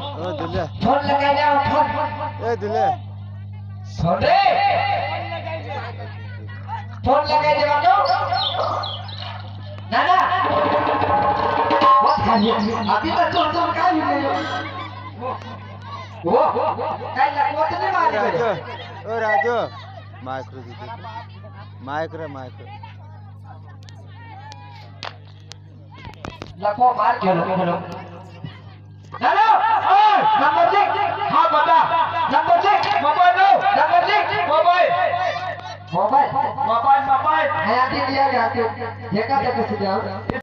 ओ Dulle phone लगा जाओ phone ए दुल्ले सुन रे फोन लगा जाओ तो ना वो खाली अभी तक तो का ही नहीं वो काय लगवा तो नहीं मारे राजू ओ राजू माइक्रो दीदी माइक्रो लगवा मार के लो हेलो ओए नंबर 6 हां बता नंबर 6 मोबाइल लो नंबर 6 मोबाइल है आदि दिया जाते ये का तक से जाओ